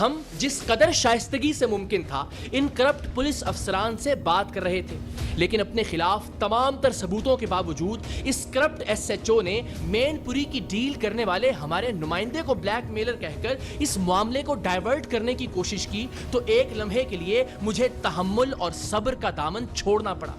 हम जिस कदर शाइस्तगी से मुमकिन था इन करप्ट पुलिस अफसरान से बात कर रहे थे, लेकिन अपने खिलाफ तमाम तर सबूतों के बावजूद इस करप्ट एसएचओ ने मैनपुरी की डील करने वाले हमारे नुमाइंदे को ब्लैकमेलर कहकर इस मामले को डाइवर्ट करने की कोशिश की, तो एक लम्हे के लिए मुझे तहम्मुल और सब्र का दामन छोड़ना पड़ा।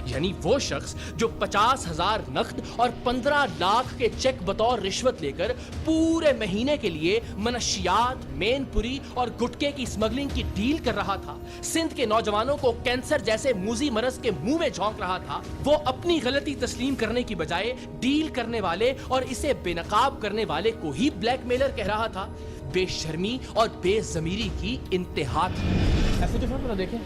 यानी वो शख्स जो 50,000 नकद और 15 लाख के चेक बतौर रिश्वत लेकर पूरे महीने के लिए मनशियात, मैनपुरी और गुटके की स्मगलिंग की डील कर रहा था, सिंध के नौजवानों को कैंसर जैसे मूजी मरज के मुंह में झोंक रहा था, वो अपनी गलती तस्लीम करने की बजाय डील करने वाले और इसे बेनकाब करने वाले को ही ब्लैकमेलर कह रहा था। बेशर्मी और बेज़मीरी की इंतहा थी। देखें,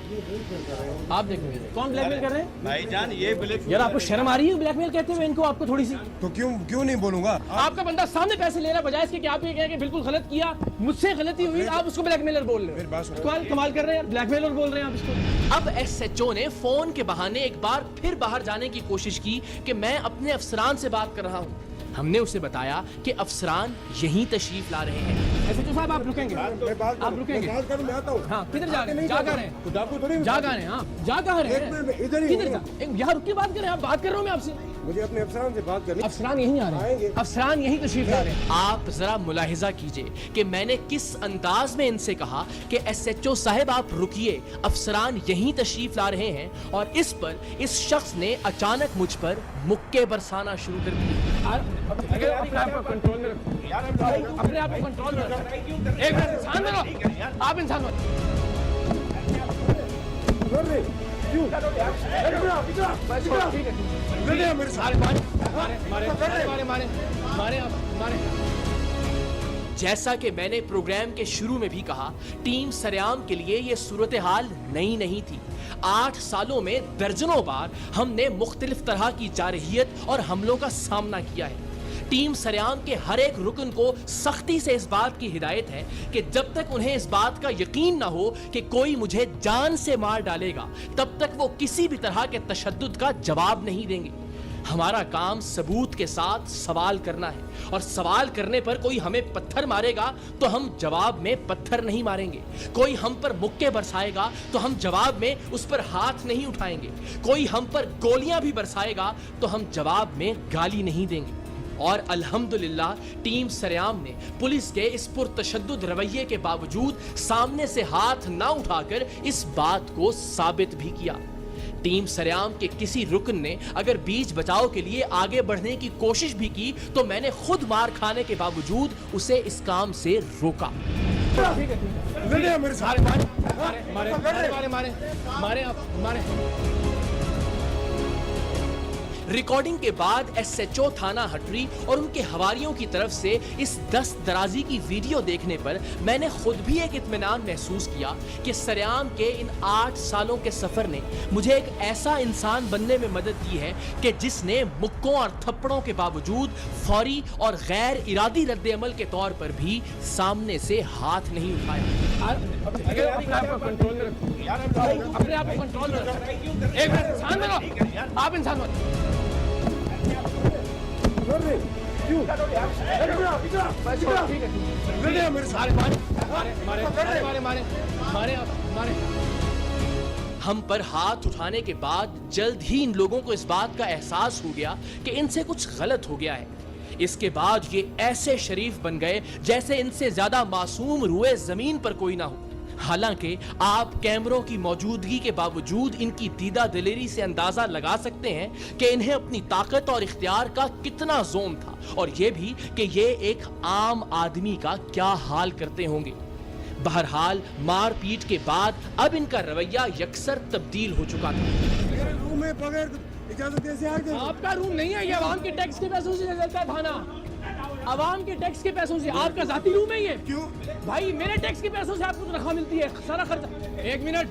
आप देखेंगे कौन ब्लैकमेल कर रहे हैं भाईजान, ये यार आपको शर्म आ रही है ब्लैकमेल कहते हुए इनको? आपको थोड़ी सी तो क्यों नहीं बोलूंगा? आपका बंदा सामने पैसे ले रहा है, बजाय इसके कि आप ये कहें कि बिल्कुल गलत किया, मुझसे गलती हुई, आप उसको ब्लैकमेलर बोल रहे हो। कमाल कर रहे हैं, ब्लैकमेलर बोल रहे हैं आप इसको। अब एसएचओ ने फोन के बहाने एक बार फिर बाहर जाने की कोशिश की कि मैं अपने अफसरान से बात कर रहा हूँ। हमने उसे बताया कि अफसरान यहीं तशरीफ ला रहे हैं। एसएचओ साहब आप रुकेंगे? आप रुकेंगे? हाँ, किधर जा रहे हैं? जा कहाँ हैं? जा कहाँ हैं? हाँ, जा कहाँ रहे हैं? किधर? यहाँ रुक के बात करें, आप बात कर रहा हूँ मैं आपसे। मुझे अपने अफसरान से बात करनी। अफसरान यहीं आ रहे हैं, अफसरान यहीं तशरीफ ला रहे हैं। आप जरा मुलाहिजा कीजिए कि मैंने किस अंदाज में इनसे कहा कि एसएचओ साहब आप रुकिए, अफसरान यहीं तशरीफ ला रहे हैं, और इस पर इस शख्स ने अचानक मुझ पर मुक्के बरसाना शुरू कर दिए। अपने आप को कंट्रोल में रखो, अपने आप को कंट्रोल में रखो। एक मिनट, इंसान बनो, आप इंसान बनो। जैसा कि मैंने प्रोग्राम के शुरू में भी कहा, टीम सरेआम के लिए ये सूरत हाल नई नहीं थी। 8 सालों में दर्जनों बार हमने मुख्तलिफ तरह की जारहियत और हमलों का सामना किया है। टीम सरेआम के हर एक रुकन को सख्ती से इस बात की हिदायत है कि जब तक उन्हें इस बात का यकीन ना हो कि कोई मुझे जान से मार डालेगा, तब तक वो किसी भी तरह के तशद्दुद का जवाब नहीं देंगे। हमारा काम सबूत के साथ सवाल करना है, और सवाल करने पर कोई हमें पत्थर मारेगा तो हम जवाब में पत्थर नहीं मारेंगे। कोई हम पर मुक्के बरसाएगा तो हम जवाब में उस पर हाथ नहीं उठाएंगे। कोई हम पर गोलियां भी बरसाएगा तो हम जवाब में गाली नहीं देंगे। और अल्हम्दुलिल्लाह टीम सरेआम ने पुलिस के इस पुरतशद्दुद रवैये के बावजूद सामने से हाथ ना उठाकर इस बात को साबित भी किया। टीम सरेआम के किसी रुकन ने अगर बीच बचाव के लिए आगे बढ़ने की कोशिश भी की तो मैंने खुद मार खाने के बावजूद उसे इस काम से रोका। रिकॉर्डिंग के बाद एसएचओ थाना हटरी और उनके हवारियों की तरफ से इस दस्त दराजी की वीडियो देखने पर मैंने खुद भी एक इत्मीनान महसूस किया कि सरेआम के इन 8 सालों के सफर ने मुझे एक ऐसा इंसान बनने में मदद की है कि जिसने मुक्कों और थप्पड़ों के बावजूद फौरी और गैर इरादी रद्द अमल के तौर पर भी सामने से हाथ नहीं उठाया। अपने आप को कंट्रोल में रखो, अपने आप को कंट्रोल में रखो। एक मिनट, इंसान बनो, आप इंसान बनो। हम पर हाथ उठाने के बाद जल्द ही इन लोगों को इस बात का एहसास हो गया कि इनसे कुछ गलत हो गया है। इसके बाद ये ऐसे शरीफ बन गए जैसे इनसे ज्यादा मासूम रुए जमीन पर कोई ना हो। हालांकि आप कैमरों की मौजूदगी के बावजूद इनकी दीदा दिलेरी से अंदाजा लगा सकते हैं कि इन्हें अपनी ताकत और इख्तियार का कितना जोम था, और ये भी कि ये एक आम आदमी का क्या हाल करते होंगे। बहरहाल मार पीट के बाद अब इनका रवैया यकसर तब्दील हो चुका था। रूम में बगैर इजाजत कैसे आ गए? आपका रूम नहीं है, ये आवाम के टैक्स के पैसों से चलता है थाना। आवाम के टैक्स के पैसों से आपका जाती रूम है ये? क्यों भाई, मेरे टैक्स के पैसों से आपको तनख्वाह मिलती है, सारा खर्चा। एक मिनट,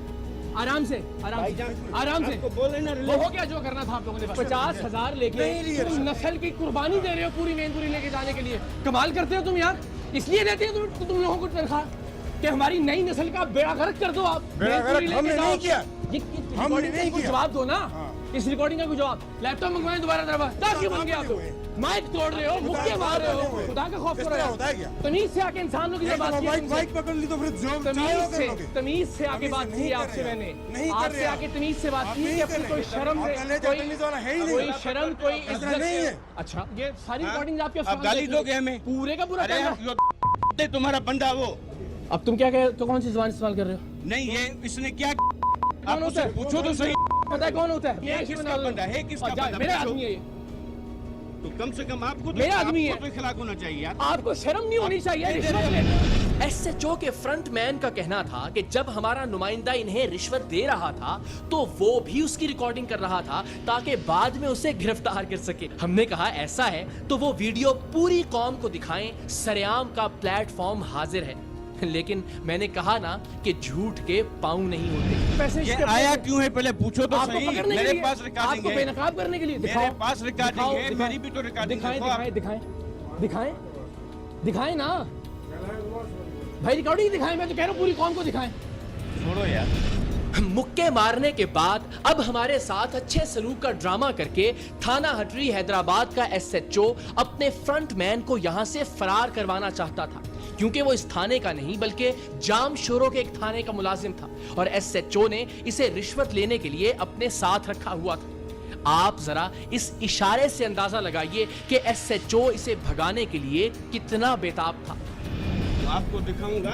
आराम से, आराम से। वो हो गया जो करना था आप लोगों ने। 50,000 लेके तुम नस्ल की कुर्बानी दे रहे हो पूरी मैनपुरी लेके जाने के लिए। कमाल करते हो तुम यार। इसलिए देते हो तुम लोगों को तनख्वाह कि हमारी नई नस्ल का बेड़ा गर्क कर दो। आप हमने नहीं किया, हमने नहीं किया। जवाब दो ना। इस रिकॉर्डिंग का कोई जवाब? लैपटॉप मंगवाएं दोबारा दरबार। क्यों बन गया आप? माइक तोड़ रहे हो, मुक्के मार रहे हो, खुदा का खौफ करो होता है क्या? तमीज से आके इंसानों की बात की। माइक पकड़ ली तो फिर जो तमीज से आके बात की आपसे मैंने। आपसे आके तमीज से बात की कि अपनी कोई शर्म कोई शर्म कोई इज्जत नहीं है। अच्छा ये सारी रिकॉर्डिंग आपके अब गाली दोगे हमें? पूरे का पूरा अरे यार, तुम्हारा बंदा वो। अब तुम क्या कह तो कौन सी जुबान इस्तेमाल कर रहे हो? नहीं ये इसने क्या कौन होता है? पूछो तो सही। पता है कौन होता है? ये किसका बंदा है? किसका बंदा? मेरा आदमी है ये। तो कम से कम आपको तो मेरा आदमी है। आपको तो खिलाफ होना चाहिए यार। आपको शर्म नहीं होनी चाहिए रिश्वत लेने। एसएचओ के फ्रंटमैन का कहना था कि जब हमारा नुमाइंदा इन्हें रिश्वत दे रहा था तो वो भी उसकी रिकॉर्डिंग कर रहा था ताकि बाद में उसे गिरफ्तार कर सके। हमने कहा ऐसा है तो वो वीडियो पूरी कौम को दिखाएं, सरेआम का प्लेटफॉर्म हाजिर है। लेकिन मैंने कहा ना कि झूठ के पाँव नहीं होते। पैसे ये आया क्यों है पहले पूछो तो सही। मेरे पास रिकॉर्डिंग आपको है। बेनकाब करने के लिए मेरे पास रिकॉर्डिंग है। मेरी भी तो रिकॉर्डिंग दिखाएं ना भाई, रिकॉर्डिंग दिखाएं। मैं तो कह रहा हूँ पूरी कौम को दिखाएं। छोड़ो यार। मुक्के मारने के बाद अब हमारे साथ अच्छे सलूक का ड्रामा करके थाना हटरी हैदराबाद का एसएचओ अपने फ्रंटमैन को यहां से फरार करवाना चाहता था, क्योंकि वो इस थाने का नहीं बल्कि जाम शोरों के एक थाने का मुलाजिम था और एसएचओ ने इसे रिश्वत लेने के लिए अपने साथ रखा हुआ था। आप जरा इस इशारे से अंदाजा लगाइए कि एसएचओ इसे भगाने के लिए कितना बेताब था। आपको दिखाऊंगा।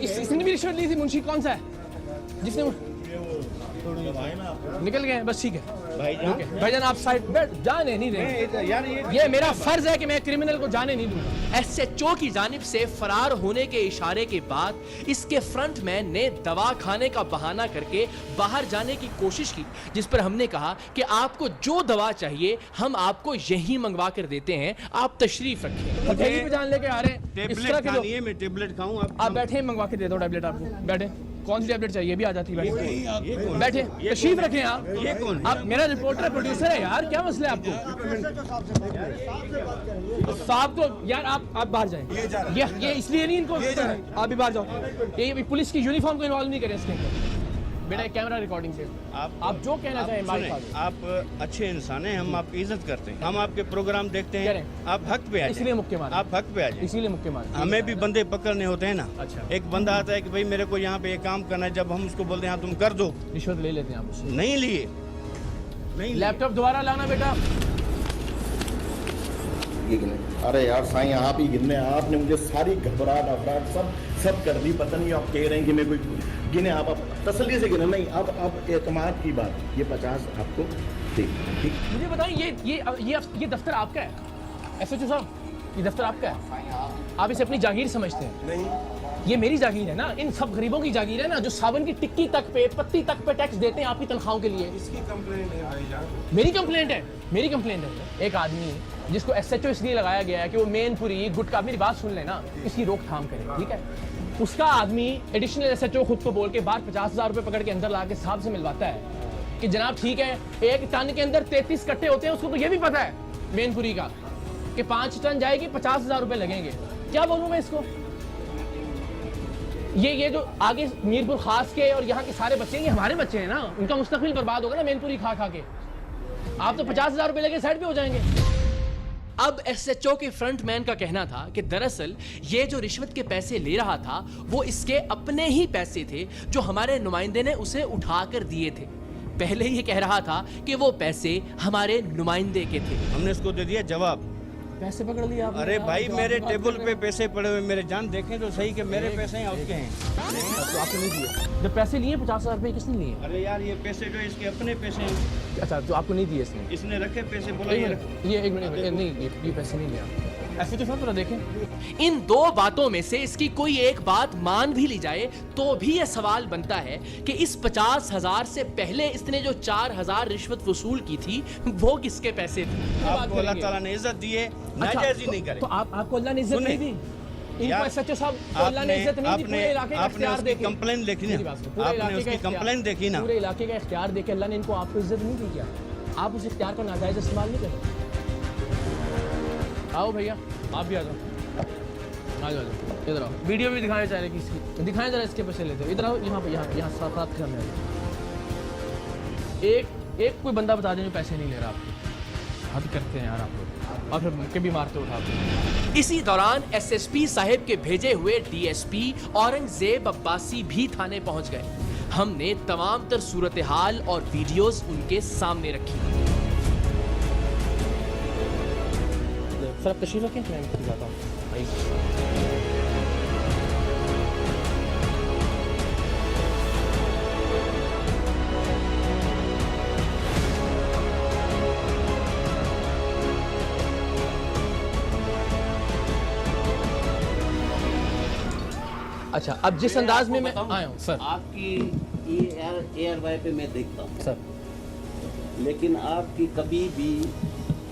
इसने भी रिश्वत ली थी। मुंशी कौन सा है जिसने? निकल गए बस, ठीक है भाईजान आप साइड बैठ। जाने नहीं देंगे यार। ये मेरा फर्ज है कि मैं क्रिमिनल को जाने नहीं दूंगा। एसएचओ की जानिब से फरार होने के इशारे के बाद इसके फ्रंटमैन ने दवा खाने का बहाना करके बाहर जाने की कोशिश की, जिस पर हमने कहा कि आपको जो दवा चाहिए हम आपको यही मंगवा कर देते हैं, आप तशरीफ रखें। हथेली पे जान लेके आ रहे हैं। इस तरह के लोग। मैं टेबलेट खाऊं। आप बैठे, मंगवा के दे दो टैबलेट आपको। बैठे। कौन सी टैबलेट चाहिए भी आ जाती है। बैठे तशरीफ रखें आप। ये कौन? आप मेरा रिपोर्टर है, प्रोड्यूसर है यार, क्या मसला है आपको? साहब तो यार आप बाहर जाएं। ये इसलिए नहीं इनको, आप भी बाहर जाओ। ये पुलिस की यूनिफॉर्म को इन्वॉल्व नहीं करें इसके अंदर। बेटा कैमरा रिकॉर्डिंग से आप जो कहना चाहें बात। आप अच्छे इंसान हैं, हम आपकी इज्जत करते हैं, हम आपके प्रोग्राम देखते हैं। आप हक पे आ जाए। इसलिए मुक्के मार। आप हक पे आ जाए। इसीलिए मुक्के मार। हमें भी बंदे पकड़ने होते हैं ना। अच्छा। एक बंदा आता है कि भाई मेरे को यहाँ पे ये काम करना है, जब हम उसको बोलते हैं हाँ तुम कर दो, रिश्वत ले लेते हैं आप उससे। नहीं लिए। नहीं लैपटॉप दोबारा लाना बेटा। अरे यार साईं आप ही गिनने, आपने मुझे सारी घबराहट सब कर दी। पता नहीं आप कह रहे हैं कि मैं कोई गिने, आप तसल्ली से गिने। नहीं अब एतमाद की बात, ये 50 आपको ठीक। मुझे बताएं ये दफ्तर आपका है एसएचओ साहब? ये दफ्तर आपका है? आप इसे अपनी जागीर समझते हैं? नहीं, ये मेरी जागीर है ना, इन सब गरीबों की जागीर है ना, जो साबुन की टिक्की तक पे, पत्ती तक पे टैक्स देते हैं आपकी तनख्वाहों के लिए। इसकी कंप्लेंट है भाईजान। मेरी कंप्लेंट है। एक आदमी जिसको एसएचओ इसलिए लगाया गया है कि वो मेनपुरी गुटखा, मेरी बात सुन लेना, इसकी रोकथाम करे, ठीक है? उसका आदमी एडिशनल एसएचओ खुद को बोल के बाहर 50,000 रुपए पकड़ के अंदर ला के साहब से मिलवाता है कि जनाब ठीक है, एक टन के अंदर 33 कट्टे होते हैं। उसको तो ये भी पता है मेनपुरी का कि 5 टन जाएगी 50,000 रुपए लगेंगे। क्या बोलूं मैं इसको? ये जो आगे मीरपुर खास के और यहाँ के सारे बच्चे हैं, ये हमारे बच्चे हैं ना, उनका मुस्तकबिल बर्बाद होगा ना मेनपुरी खा के। आप तो 50,000 रुपए लेके साइड पे हो जाएंगे। अब एसएचओ के फ्रंटमैन का कहना था कि दरअसल ये जो रिश्वत के पैसे ले रहा था वो इसके अपने ही पैसे थे जो हमारे नुमाइंदे ने उसे उठा कर दिए थे। पहले ये कह रहा था कि वो पैसे हमारे नुमाइंदे के थे। हमने इसको दे दिया जवाब। पैसे पकड़ लिए आपने? अरे भाई मेरे टेबल पे पैसे पड़े हुए, मेरे जान देखें तो सही कि मेरे पैसे हैं उसके हैं। तो आपने नहीं दिए? जब पैसे लिए 50,000 रुपए किसने लिए? अरे यार ये पैसे जो इसके अपने पैसे हैं। अच्छा तो आपको नहीं दिए इसने रखे पैसे, बोला ये रखो। ये एक मिनट नहीं, ये पैसे नहीं लिया। ऐसे तो सब देखें। इन दो बातों में से इसकी कोई एक बात मान भी ली जाए तो भी यह सवाल बनता है कि इस 50,000 से पहले इसने जो 4,000 रिश्वत वसूल की थी वो किसके पैसे थे? आपको अल्लाह ताला ने इज्जत दी है, नाजायज ही नहीं करे। तो आपको अल्लाह ने इज्जत नहीं दी? इनको एसएचओ साहब को अल्लाह ने इज्जत नहीं दी? पूरे इलाके का इख्तियार देके कंप्लेंट देखी ना, आपने उसकी कंप्लेंट देखी ना, पूरे इलाके का इख्तियार देके अल्लाह ने इनको आपको इज्जत नहीं दी क्या? आप उस इख्तियार का नाजायज इस्तेमाल नहीं करते? आओ भैया आप भी आ जाओ, आ जाओ इधर आओ। वीडियो भी दिखाएं चाहे किसकी, दिखाएं जरा इसके पैसे लेते हो। इधर आओ, यहाँ पे यहाँ साथ साथ करने एक एक कोई बंदा बता दें जो पैसे नहीं ले रहा आपके। हद करते हैं यार आप लोग, और फिर मुझे भी मारते उठाते हैं। इसी दौरान एसएसपी साहिब के भेजे हुए डीएसपी औरंगजेब अब्बासी भी थाने पहुंच गए। हमने तमाम तर सूरत हाल और वीडियोस उनके सामने रखी। सर आप तशरीफ रखें, मैं जाता हूँ। अच्छा, अब जिस अंदाज में मैं आया हूँ सर, आपकी एयरवाई पे मैं देखता हूँ सर लेकिन आपकी कभी भी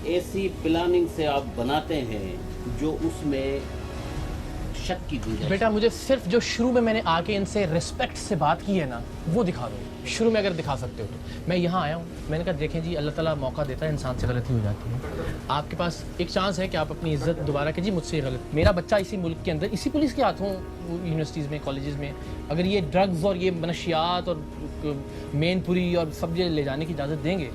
ऐसी प्लानिंग से आप बनाते हैं जो उसमें शक की गुंजाइश। बेटा मुझे सिर्फ जो शुरू में मैंने आके इनसे रिस्पेक्ट से बात की है ना, वो दिखा दो। शुरू में अगर दिखा सकते हो तो। मैं यहाँ आया हूँ, मैंने कहा देखें जी, अल्लाह ताला मौका देता है, इंसान से गलती हो जाती है। आपके पास एक चांस है कि आप अपनी इज्जत दोबारा कीजिए, मुझसे ये गलत। मेरा बच्चा इसी मुल्क के अंदर, इसी पुलिस के हाथों यूनिवर्सिटीज़ में, कॉलेजेस में, अगर ये ड्रग्स और ये मनशियात और मेनपुरी और सब ये ले जाने की इजाज़त देंगे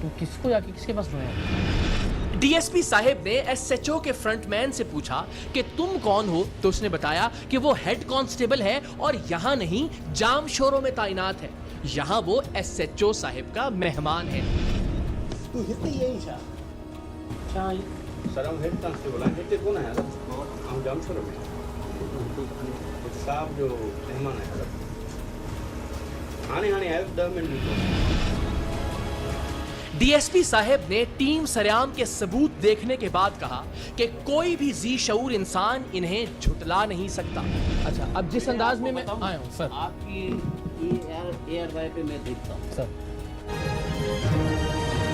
तो किसको जाके किसके पास रोए? डीएसपी साहिब ने एसएचओ के फ्रंटमैन से पूछा कि तुम कौन हो, तो उसने बताया कि वो हेड कांस्टेबल है और यहाँ नहीं जाम शोरों में तैनात है। यहाँ वो एसएचओ साहिब का मेहमान है। तू हिते यही छा सर हम हेड कांस्टेबल हैं, हिते कौन है सर? हम जामशोर में साहब जो मेहमान है सर, हाने आए 10 मिनट। डीएसपी साहब ने टीम सरेआम के सबूत देखने के बाद कहा कि कोई भी जी शऊर इंसान इन्हें झुटला नहीं सकता। अच्छा, अब जिस अंदाज में मैं आया हूँ सर, आपकी एयरवाई पे मैं देखता हूँ सर